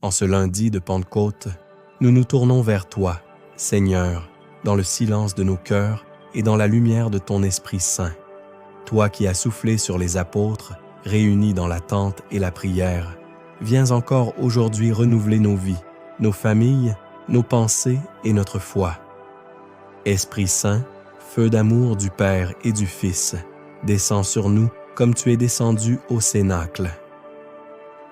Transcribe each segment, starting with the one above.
En ce lundi de Pentecôte, nous nous tournons vers toi, Seigneur, dans le silence de nos cœurs et dans la lumière de ton Esprit Saint. Toi qui as soufflé sur les apôtres, réunis dans l'attente et la prière, viens encore aujourd'hui renouveler nos vies, nos familles, nos pensées et notre foi. Esprit Saint, feu d'amour du Père et du Fils, descends sur nous comme tu es descendu au Cénacle.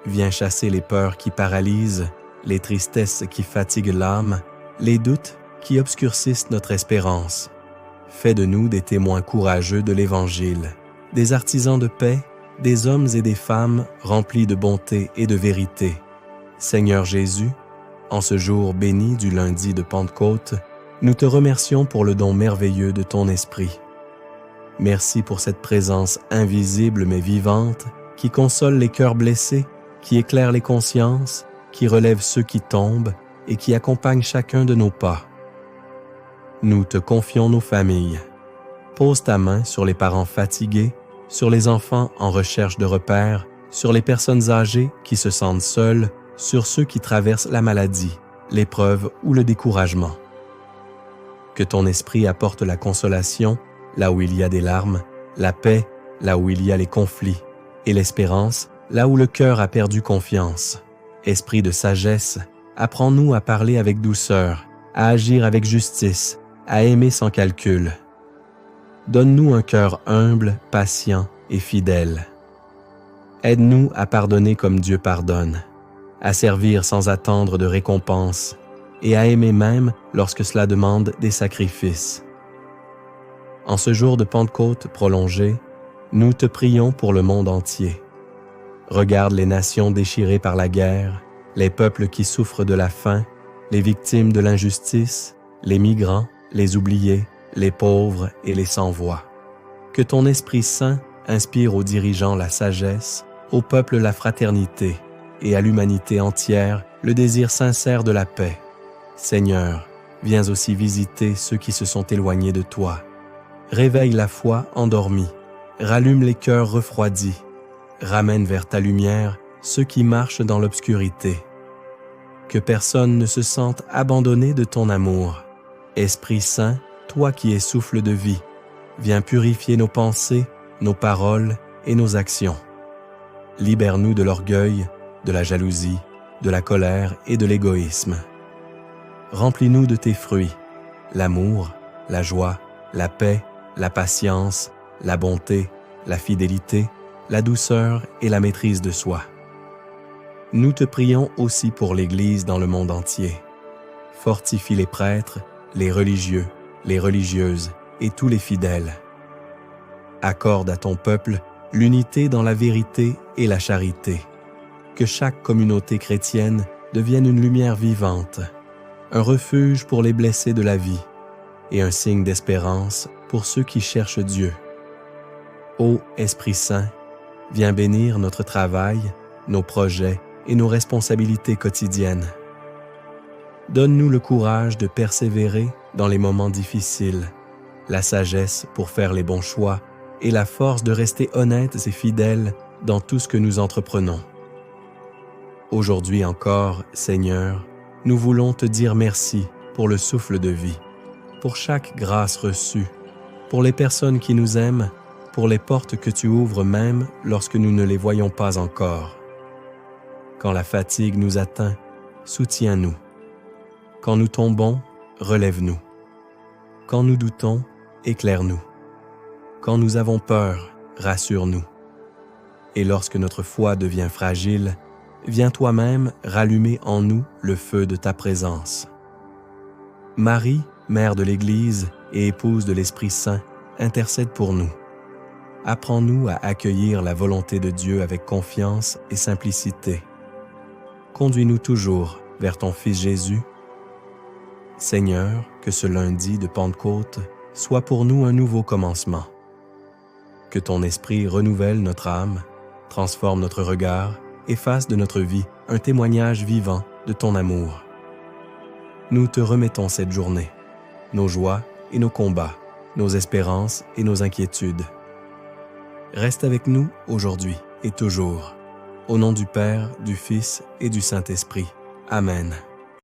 Viens chasser les peurs qui paralysent, les tristesses qui fatiguent l'âme, les doutes qui obscurcissent notre espérance. Fais de nous des témoins courageux de l'Évangile, des artisans de paix, des hommes et des femmes remplis de bonté et de vérité. Seigneur Jésus, en ce jour béni du lundi de Pentecôte, nous te remercions pour le don merveilleux de ton Esprit. Merci pour cette présence invisible mais vivante qui console les cœurs blessés, qui éclaire les consciences, qui relève ceux qui tombent et qui accompagne chacun de nos pas. Nous te confions nos familles. Pose ta main sur les parents fatigués, sur les enfants en recherche de repères, sur les personnes âgées qui se sentent seules, sur ceux qui traversent la maladie, l'épreuve ou le découragement. Que ton esprit apporte la consolation là où il y a des larmes, la paix là où il y a les conflits, et l'espérance là où le cœur a perdu confiance. Esprit de sagesse, apprends-nous à parler avec douceur, à agir avec justice, à aimer sans calcul. Donne-nous un cœur humble, patient et fidèle. Aide-nous à pardonner comme Dieu pardonne, à servir sans attendre de récompense et à aimer même lorsque cela demande des sacrifices. En ce jour de Pentecôte prolongé, nous te prions pour le monde entier. Regarde les nations déchirées par la guerre, les peuples qui souffrent de la faim, les victimes de l'injustice, les migrants, les oubliés, les pauvres et les sans-voix. Que ton Esprit Saint inspire aux dirigeants la sagesse, au peuple la fraternité et à l'humanité entière le désir sincère de la paix. Seigneur, viens aussi visiter ceux qui se sont éloignés de toi. Réveille la foi endormie, rallume les cœurs refroidis, ramène vers ta lumière ceux qui marchent dans l'obscurité. Que personne ne se sente abandonné de ton amour. Esprit Saint, toi qui es souffle de vie, viens purifier nos pensées, nos paroles et nos actions. Libère-nous de l'orgueil, de la jalousie, de la colère et de l'égoïsme. Remplis-nous de tes fruits, l'amour, la joie, la paix, la patience, la bonté, la fidélité, la douceur et la maîtrise de soi. Nous te prions aussi pour l'Église dans le monde entier. Fortifie les prêtres, les religieux, les religieuses et tous les fidèles. Accorde à ton peuple l'unité dans la vérité et la charité. Que chaque communauté chrétienne devienne une lumière vivante, un refuge pour les blessés de la vie et un signe d'espérance pour ceux qui cherchent Dieu. Ô Esprit Saint, viens bénir notre travail, nos projets et nos responsabilités quotidiennes. Donne-nous le courage de persévérer dans les moments difficiles, la sagesse pour faire les bons choix et la force de rester honnêtes et fidèles dans tout ce que nous entreprenons. Aujourd'hui encore, Seigneur, nous voulons te dire merci pour le souffle de vie, pour chaque grâce reçue, pour les personnes qui nous aiment, pour les portes que tu ouvres même lorsque nous ne les voyons pas encore. Quand la fatigue nous atteint, soutiens-nous. Quand nous tombons, relève-nous. Quand nous doutons, éclaire-nous. Quand nous avons peur, rassure-nous. Et lorsque notre foi devient fragile, viens toi-même rallumer en nous le feu de ta présence. Marie, mère de l'Église et épouse de l'Esprit Saint, intercède pour nous. Apprends-nous à accueillir la volonté de Dieu avec confiance et simplicité. Conduis-nous toujours vers ton Fils Jésus. Seigneur, que ce lundi de Pentecôte soit pour nous un nouveau commencement. Que ton Esprit renouvelle notre âme, transforme notre regard et fasse de notre vie un témoignage vivant de ton amour. Nous te remettons cette journée, nos joies et nos combats, nos espérances et nos inquiétudes. Reste avec nous aujourd'hui et toujours, au nom du Père, du Fils et du Saint-Esprit. Amen.